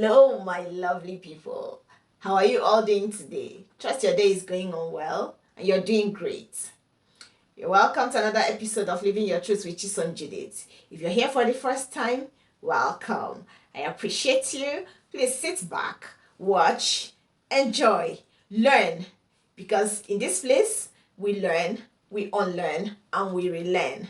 Hello, my lovely people. How are you all doing today? Trust your day is going on well and you're doing great. You're welcome to another episode of Living Your Truth with Chisom, Judith. If you're here for the first time, welcome. I appreciate you. Please sit back, watch, enjoy, learn. Because in this place, we learn, we unlearn, and we relearn.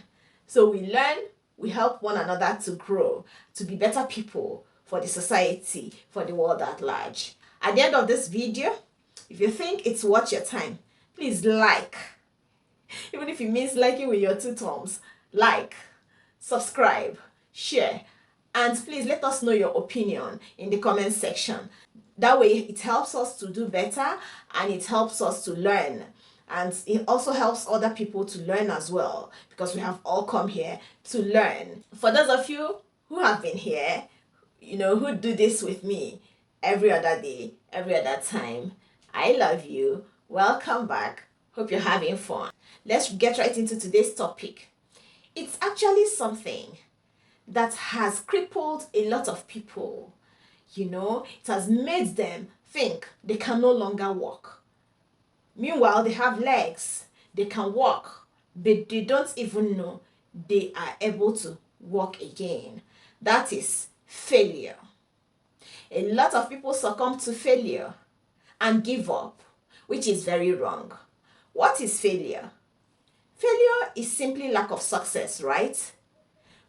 So we learn, we help one another to grow, to be better people for the society, for the world at large. At the end of this video, if you think it's worth your time, please like. Even if it means liking with your two thumbs, like, subscribe, share, and please let us know your opinion in the comment section. That way it helps us to do better and it helps us to learn. And it also helps other people to learn as well, because we have all come here to learn. For those of you who have been here, who do this with me every other day, every other time, I love you. Welcome back. Hope you're having fun. Let's get right into today's topic. It's actually something that has crippled a lot of people. It has made them think they can no longer walk. Meanwhile, they have legs, they can walk, but they don't even know they are able to walk again. That is failure. A lot of people succumb to failure and give up, which is very wrong. What is failure? Failure is simply lack of success, right?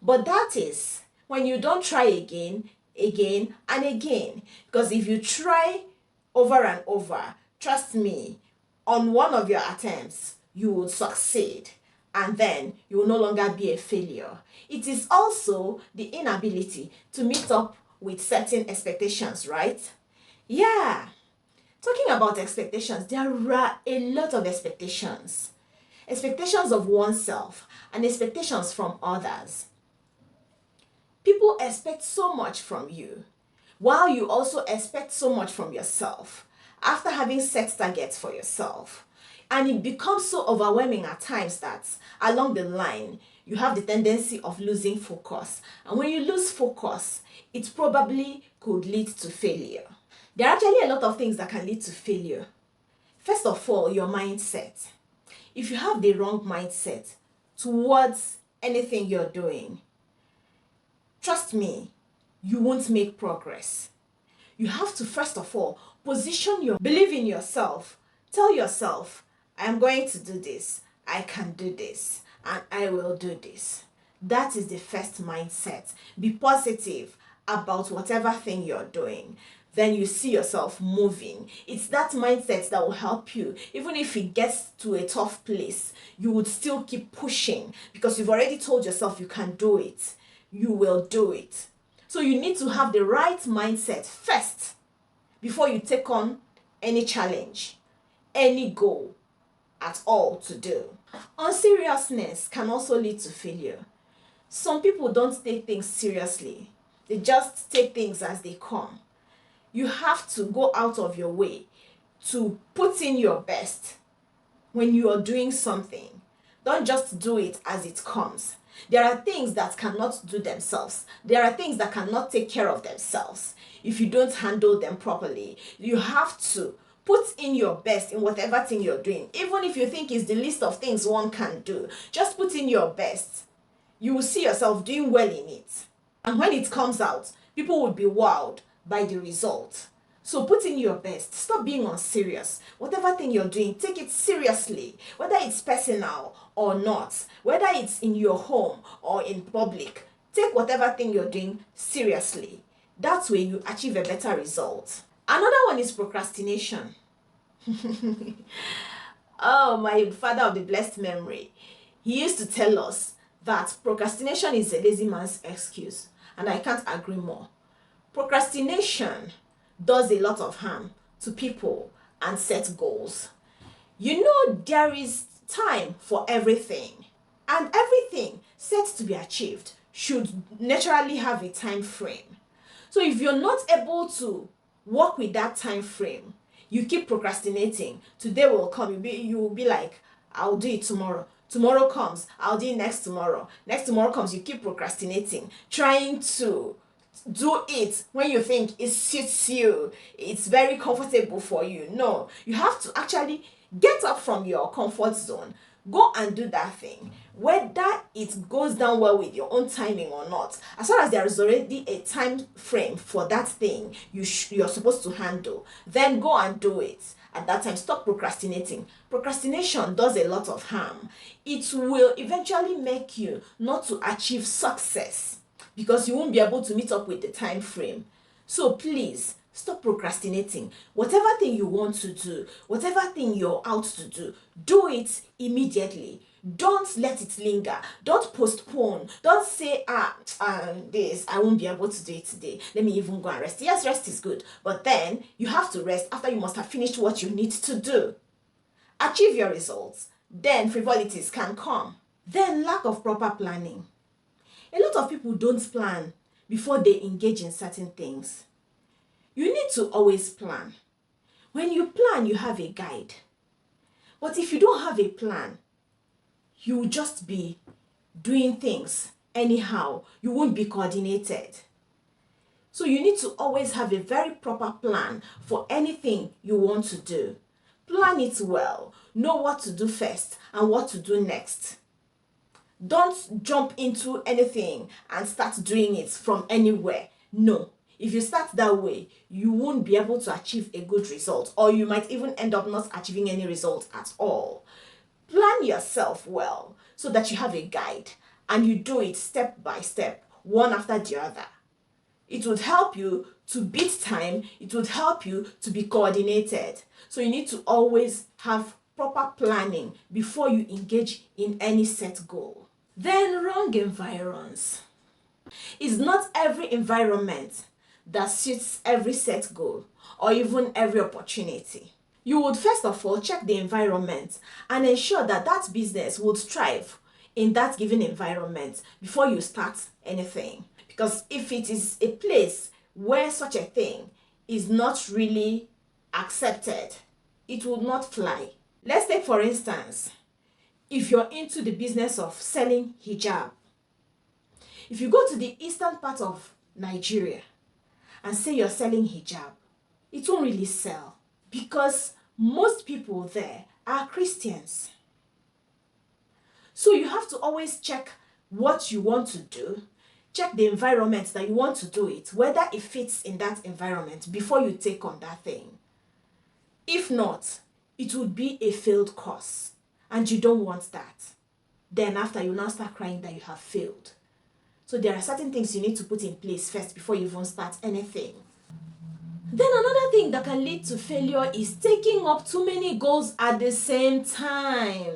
But that is when you don't try again, and again. Because if you try over and over, trust me, on one of your attempts, you will succeed. And then you will no longer be a failure. It is also the inability to meet up with certain expectations, right? Yeah. Talking about expectations, there are a lot of expectations. Expectations of oneself and expectations from others. People expect so much from you, while you also expect so much from yourself after having set targets for yourself. And it becomes so overwhelming at times that along the line, you have the tendency of losing focus. And when you lose focus, it probably could lead to failure. There are actually a lot of things that can lead to failure. First of all, your mindset. If you have the wrong mindset towards anything you're doing, trust me, you won't make progress. You have to, first of all, believe in yourself. Tell yourself, I am going to do this, I can do this, and I will do this. That is the first mindset. Be positive about whatever thing you're doing. Then you see yourself moving. It's that mindset that will help you. Even if it gets to a tough place, you would still keep pushing because you've already told yourself you can do it. You will do it. So you need to have the right mindset first before you take on any challenge, any goal at all to do. Unseriousness can also lead to failure. Some people don't take things seriously. They just take things as they come. You have to go out of your way to put in your best when you are doing something. Don't just do it as it comes. There are things that cannot do themselves. There are things that cannot take care of themselves if you don't handle them properly. You have to put in your best in whatever thing you're doing. Even if you think it's the list of things one can do, just put in your best. You will see yourself doing well in it. And when it comes out, people will be wowed by the result. So put in your best. Stop being unserious. Whatever thing you're doing, take it seriously. Whether it's personal or not, whether it's in your home or in public, take whatever thing you're doing seriously. That way you achieve a better result. Another one is procrastination. Oh, my father of the blessed memory. He used to tell us that procrastination is a lazy man's excuse. And I can't agree more. Procrastination does a lot of harm to people and set goals. There is time for everything. And everything set to be achieved should naturally have a time frame. So if you're not able to work with that time frame, you keep procrastinating. Today will come, you will be like, I'll do it tomorrow. Tomorrow comes, I'll do it next tomorrow. Next tomorrow comes, you keep procrastinating, trying to do it when you think it suits you, it's very comfortable for you. No, you have to actually get up from your comfort zone, go and do that thing, whether it goes down well with your own timing or not. As far as there is already a time frame for that thing you're supposed to handle, then go and do it. At that time, stop procrastinating. Procrastination does a lot of harm. It will eventually make you not to achieve success, because you won't be able to meet up with the time frame. So please stop procrastinating. Whatever thing you want to do, whatever thing you're out to do it immediately. Don't let it linger. Don't postpone. Don't say, this, I won't be able to do it today. Let me even go and rest. Yes, rest is good. But then you have to rest after you must have finished what you need to do. Achieve your results. Then frivolities can come. Then lack of proper planning. A lot of people don't plan before they engage in certain things. You need to always plan. When you plan, you have a guide. But if you don't have a plan, you will just be doing things anyhow. You won't be coordinated. So you need to always have a very proper plan for anything you want to do. Plan it well. Know what to do first and what to do next. Don't jump into anything and start doing it from anywhere. No. If you start that way, you won't be able to achieve a good result, or you might even end up not achieving any result at all. Plan yourself well so that you have a guide and you do it step by step, one after the other. It would help you to beat time. It would help you to be coordinated. So you need to always have proper planning before you engage in any set goal. Then wrong environs. It's not every environment that suits every set goal or even every opportunity. You would first of all check the environment and ensure that that business would thrive in that given environment before you start anything. Because if it is a place where such a thing is not really accepted, it would not fly. Let's take for instance, if you're into the business of selling hijab. If you go to the eastern part of Nigeria and say you're selling hijab, it won't really sell because most people there are Christians. So you have to always check what you want to do, check the environment that you want to do it, whether it fits in that environment before you take on that thing. If not, it would be a failed course, and you don't want that. Then after, you now start crying that you have failed. So there are certain things you need to put in place first before you even start anything. Then another thing that can lead to failure is taking up too many goals at the same time.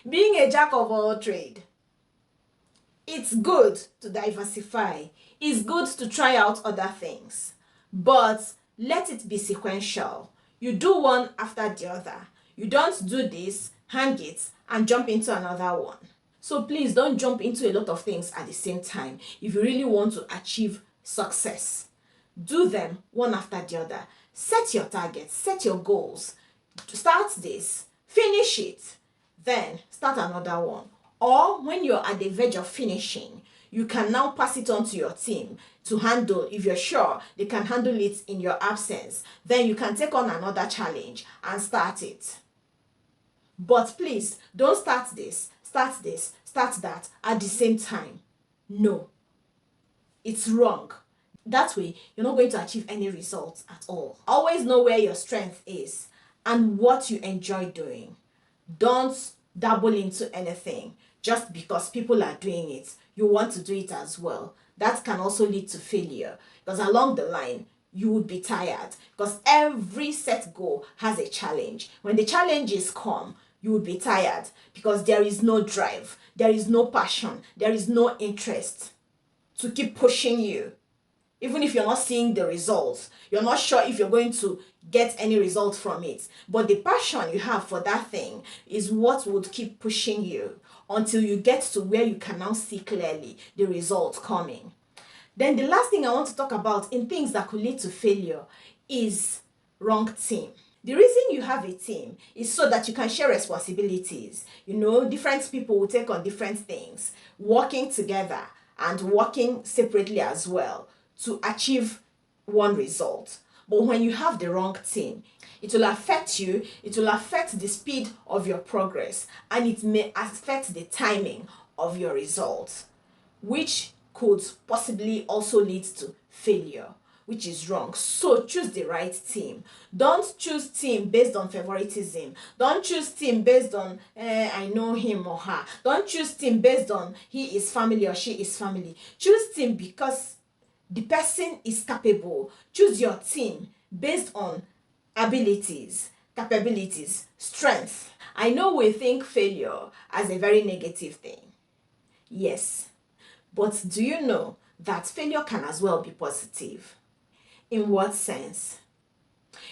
Being a jack of all trades. It's good to diversify. It's good to try out other things. But let it be sequential. You do one after the other. You don't do this, hang it, and jump into another one. So please don't jump into a lot of things at the same time if you really want to achieve success. Do them one after the other. Set your targets, set your goals. Start this, finish it, then start another one. Or when you're at the verge of finishing, you can now pass it on to your team to handle. If you're sure they can handle it in your absence, then you can take on another challenge and start it. But please, don't start this, start that at the same time. No, it's wrong. That way, you're not going to achieve any results at all. Always know where your strength is and what you enjoy doing. Don't dabble into anything just because people are doing it. You want to do it as well. That can also lead to failure, because along the line, you would be tired, because every set goal has a challenge. When the challenges come, you would be tired because there is no drive, there is no passion, there is no interest to keep pushing you. Even if you're not seeing the results, you're not sure if you're going to get any result from it. But the passion you have for that thing is what would keep pushing you until you get to where you can now see clearly the results coming. Then the last thing I want to talk about in things that could lead to failure is wrong team. The reason you have a team is so that you can share responsibilities. Different people will take on different things, working together and working separately as well to achieve one result. But when you have the wrong team, it will affect you, it will affect the speed of your progress, and it may affect the timing of your results, which could possibly also lead to failure, which is wrong. So choose the right team. Don't choose team based on favoritism. Don't choose team based on I know him or her. Don't choose team based on he is family or she is family. Choose team because the person is capable. Choose your team based on abilities, capabilities, strength. I know we think failure as a very negative thing. Yes, but do you know that failure can as well be positive? In what sense?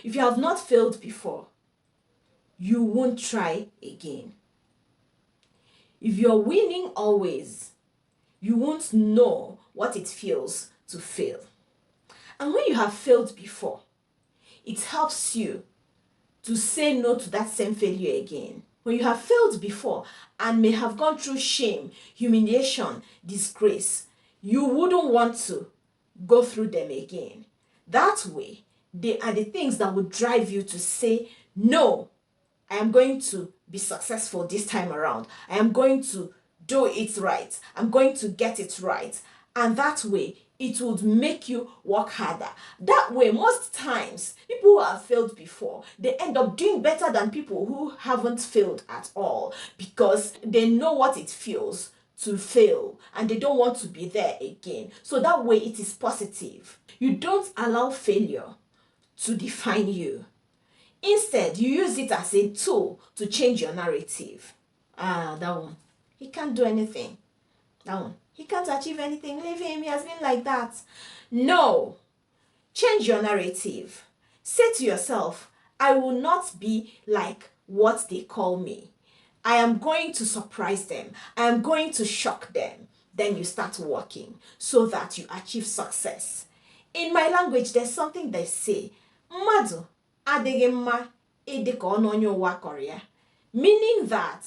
If you have not failed before, you won't try again. If you're winning always, you won't know what it feels to fail. And when you have failed before, it helps you to say no to that same failure again. When you have failed before and may have gone through shame, humiliation, disgrace, you wouldn't want to go through them again. That way, they are the things that would drive you to say, no, I am going to be successful this time around. I am going to do it right. I'm going to get it right. And that way, it would make you work harder. That way, most times, people who have failed before, they end up doing better than people who haven't failed at all, because they know what it feels to fail and they don't want to be there again. So that way, it is positive. You don't allow failure to define you. Instead, you use it as a tool to change your narrative. That one, he can't do anything. That one, he can't achieve anything. Leave him, he has been like that. No. Change your narrative. Say to yourself, I will not be like what they call me. I am going to surprise them. I am going to shock them. Then you start working so that you achieve success. In my language, there's something they say, Madu adịghị mma ịdị ka ọnụ onye ụwa kọrọ ya. Meaning that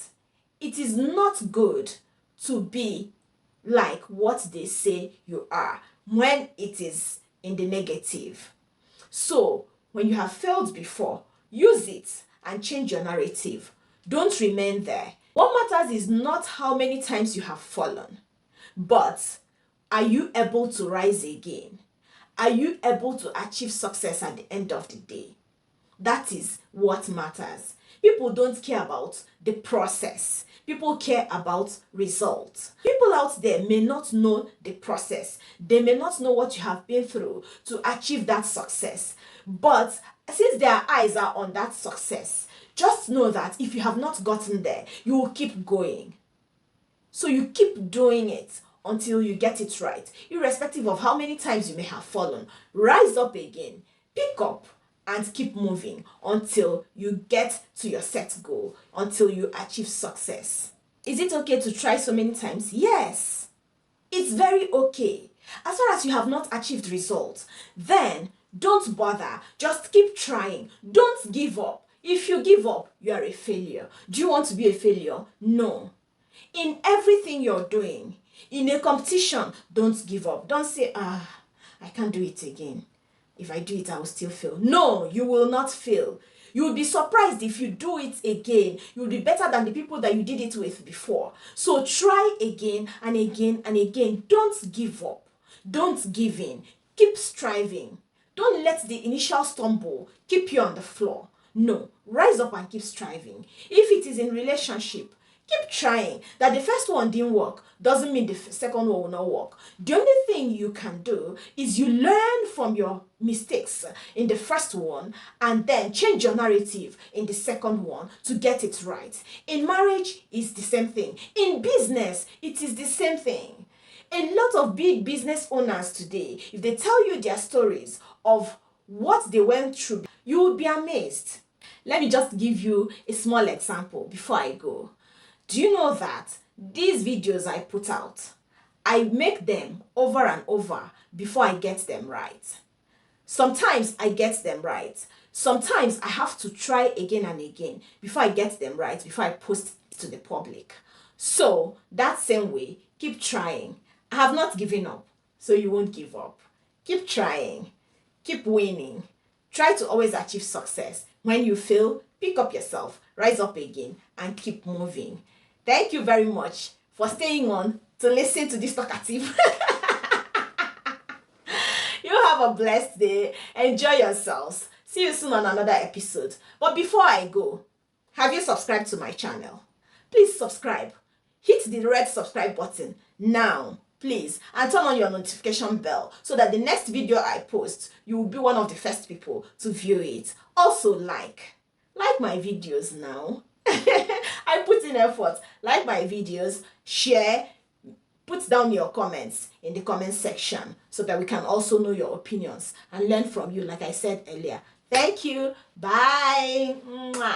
it is not good to be like what they say you are when it is in the negative. So, when you have failed before, use it and change your narrative. Don't remain there. What matters is not how many times you have fallen, but are you able to rise again? Are you able to achieve success at the end of the day? That is what matters. People don't care about the process. People care about results. People out there may not know the process. They may not know what you have been through to achieve that success. But since their eyes are on that success, just know that if you have not gotten there, you will keep going. So you keep doing it until you get it right, irrespective of how many times you may have fallen. Rise up again, pick up, and keep moving until you get to your set goal, until you achieve success. Is it okay to try so many times? Yes, it's very okay. As far as you have not achieved results, then don't bother. Just keep trying. Don't give up. If you give up, you are a failure. Do you want to be a failure? No. In everything you're doing, in a competition, don't give up. Don't say, I can't do it again. If I do it, I will still fail. No, you will not fail. You will be surprised if you do it again. You will be better than the people that you did it with before. So try again and again and again. Don't give up. Don't give in. Keep striving. Don't let the initial stumble keep you on the floor. No, rise up and keep striving. If it is in relationship, keep trying. That the first one didn't work doesn't mean the second one will not work. The only thing you can do is you learn from your mistakes in the first one and then change your narrative in the second one to get it right. In marriage, it's the same thing. In business, it is the same thing. A lot of big business owners today, if they tell you their stories of what they went through, you will be amazed. Let me just give you a small example before I go. Do you know that these videos I put out, I make them over and over before I get them right? Sometimes I get them right. Sometimes I have to try again and again before I get them right, before I post to the public. So that same way, keep trying I have not given up, so you won't give up. Keep trying, keep winning. Try to always achieve success. When you fail, pick up yourself, rise up again, and keep moving. Thank you very much for staying on to listen to this talkative. You have a blessed day. Enjoy yourselves. See you soon on another episode. But before I go, have you subscribed to my channel? Please subscribe. Hit the red subscribe button now, please, and turn on your notification bell so that the next video I post, you will be one of the first people to view it. Also like my videos now. I put in effort. Like my videos, share, put down your comments in the comment section so that we can also know your opinions and learn from you, like I said earlier. Thank you. Bye. Mwah.